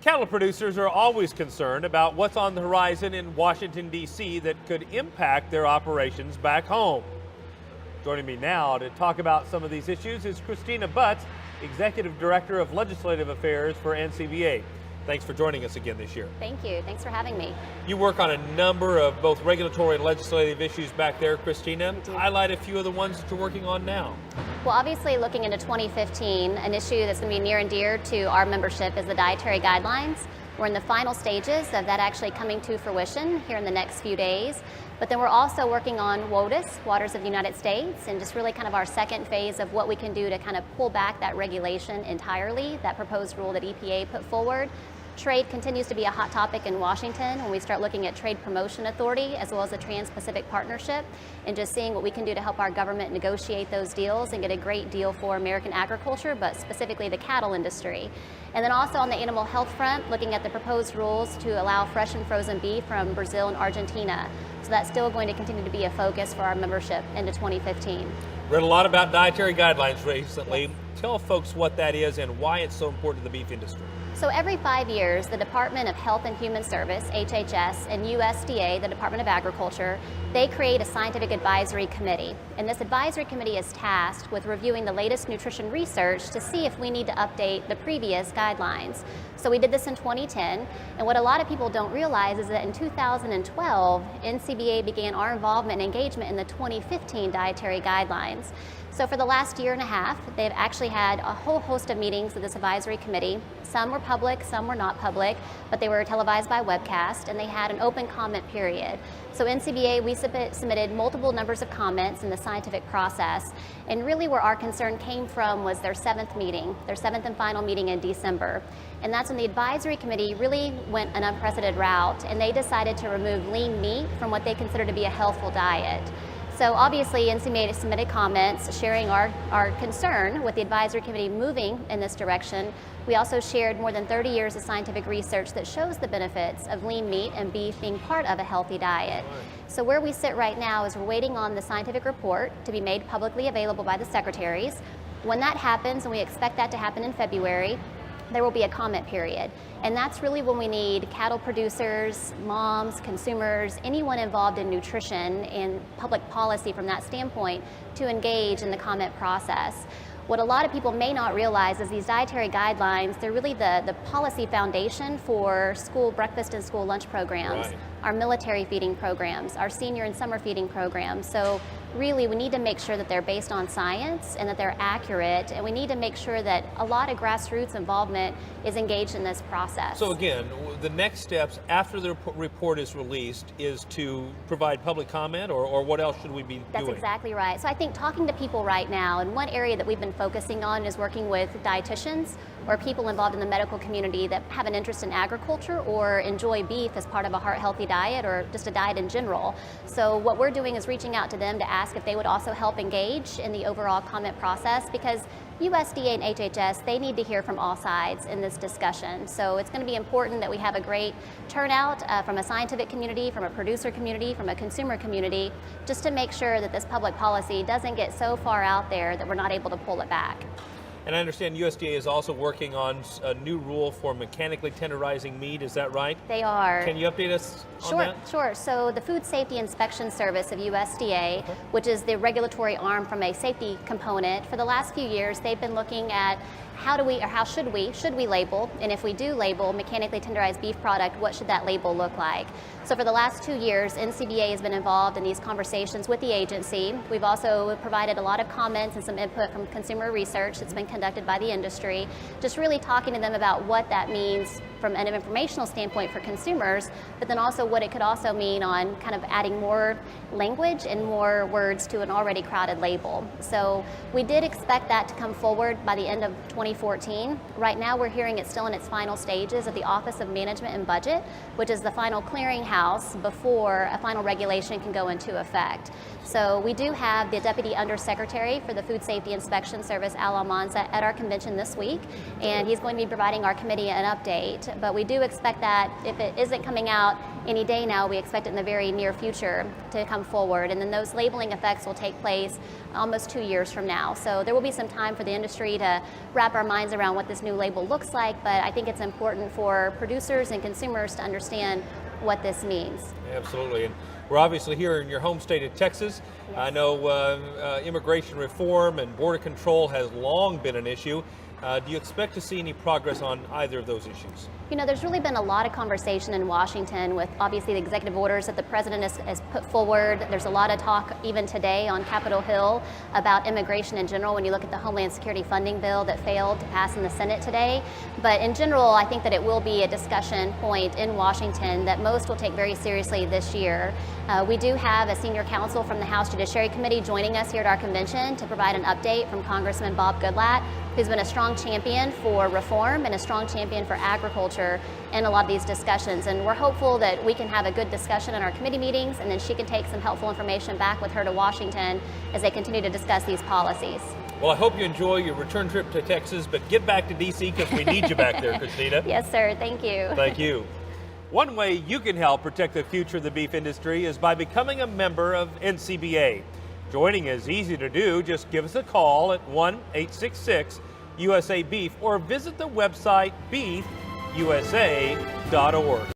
Cattle producers are always concerned about what's on the horizon in Washington, D.C. that could impact their operations back home. Joining me now to talk about some of these issues is Kristina Butts, Executive Director of Legislative Affairs for NCBA. Thanks for joining us again this year. Thank you. Thanks for having me. You work on a number of both regulatory and legislative issues back there, Kristina. Highlight a few of the ones that you're working on now. Well, obviously looking into 2015, an issue that's going to be near and dear to our membership is the Dietary Guidelines. We're in the final stages of that actually coming to fruition here in the next few days. But then we're also working on WOTUS, Waters of the United States, and just really kind of our second phase of what we can do to kind of pull back that regulation entirely, that proposed rule that EPA put forward. Trade continues to be a hot topic in Washington when we start looking at Trade Promotion Authority as well as the Trans-Pacific Partnership and just seeing what we can do to help our government negotiate those deals and get a great deal for American agriculture, but specifically the cattle industry. And then also on the animal health front, looking at the proposed rules to allow fresh and frozen beef from Brazil and Argentina. So that's still going to continue to be a focus for our membership into 2015. Read a lot about dietary guidelines recently. Yes. Tell folks what that is and why it's so important to the beef industry. So every 5 years, the Department of Health and Human Service, HHS, and USDA, the Department of Agriculture, they create a scientific advisory committee. And this advisory committee is tasked with reviewing the latest nutrition research to see if we need to update the previous guidelines. So we did this in 2010, and what a lot of people don't realize is that in 2012, NCBA began our involvement and engagement in the 2015 Dietary Guidelines. So for the last year and a half, they've actually had a whole host of meetings with this advisory committee. Some were public, some were not public, but they were televised by webcast, and they had an open comment period. So NCBA, we submitted multiple numbers of comments in the scientific process, and really where our concern came from was their seventh and final meeting in December. And that's when the advisory committee really went an unprecedented route, and they decided to remove lean meat from what they consider to be a healthful diet. So obviously NCBA submitted comments sharing our concern with the advisory committee moving in this direction. We also shared more than 30 years of scientific research that shows the benefits of lean meat and beef being part of a healthy diet. So where we sit right now is we're waiting on the scientific report to be made publicly available by the secretaries. When that happens, and we expect that to happen in February, there will be a comment period. And that's really when we need cattle producers, moms, consumers, anyone involved in nutrition and public policy from that standpoint to engage in the comment process. What a lot of people may not realize is these dietary guidelines, they're really the policy foundation for school breakfast and school lunch programs, our military feeding programs, our senior and summer feeding programs. So really we need to make sure that they're based on science and that they're accurate, and we need to make sure that a lot of grassroots involvement is engaged in this process. So again, the next steps after the report is released is to provide public comment, or what else should we be doing? That's exactly right. So I think talking to people right now, and one area that we've been focusing on is working with dietitians or people involved in the medical community that have an interest in agriculture or enjoy beef as part of a heart-healthy diet or just a diet in general. So what we're doing is reaching out to them to ask if they would also help engage in the overall comment process, because USDA and HHS, they need to hear from all sides in this discussion. So it's going to be important that we have a great turnout from a scientific community, from a producer community, from a consumer community, just to make sure that this public policy doesn't get so far out there that we're not able to pull it back. And I understand USDA is also working on a new rule for mechanically tenderizing meat, is that right? They are. Can you update us on that? Sure. So the Food Safety Inspection Service of USDA, which is the regulatory arm from a safety component, for the last few years they've been looking at how should we label, and if we do label mechanically tenderized beef product, what should that label look like? So for the last 2 years, NCBA has been involved in these conversations with the agency. We've also provided a lot of comments and some input from consumer research that's been conducted by the industry, just really talking to them about what that means from an informational standpoint for consumers, but then also what it could also mean on kind of adding more language and more words to an already crowded label. So we did expect that to come forward by the end of 2014. Right now we're hearing it's still in its final stages at the Office of Management and Budget, which is the final clearinghouse before a final regulation can go into effect. So we do have the Deputy Undersecretary for the Food Safety Inspection Service, Al Almanza, at our convention this week, and he's going to be providing our committee an update point, but we do expect that if it isn't coming out any day now, we expect it in the very near future to come forward. And then those labeling effects will take place almost 2 years from now. So there will be some time for the industry to wrap our minds around what this new label looks like, but I think it's important for producers and consumers to understand what this means. Absolutely. And we're obviously here in your home state of Texas. Yes. I know immigration reform and border control has long been an issue. Do you expect to see any progress on either of those issues? You know, there's really been a lot of conversation in Washington with obviously the executive orders that the president has put forward. There's a lot of talk even today on Capitol Hill about immigration in general when you look at the Homeland Security funding bill that failed to pass in the Senate today. But in general, I think that it will be a discussion point in Washington that most will take very seriously this year. We do have a senior counsel from the House Judiciary Committee joining us here at our convention to provide an update from Congressman Bob Goodlatte, who's been a strong champion for reform and a strong champion for agriculture in a lot of these discussions. And we're hopeful that we can have a good discussion in our committee meetings, and then she can take some helpful information back with her to Washington as they continue to discuss these policies. Well, I hope you enjoy your return trip to Texas, but get back to D.C. because we need you back there, Kristina. Yes, sir. Thank you. Thank you. One way you can help protect the future of the beef industry is by becoming a member of NCBA. Joining is easy to do. Just give us a call at 1-866-USA-BEEF or visit the website beefusa.org.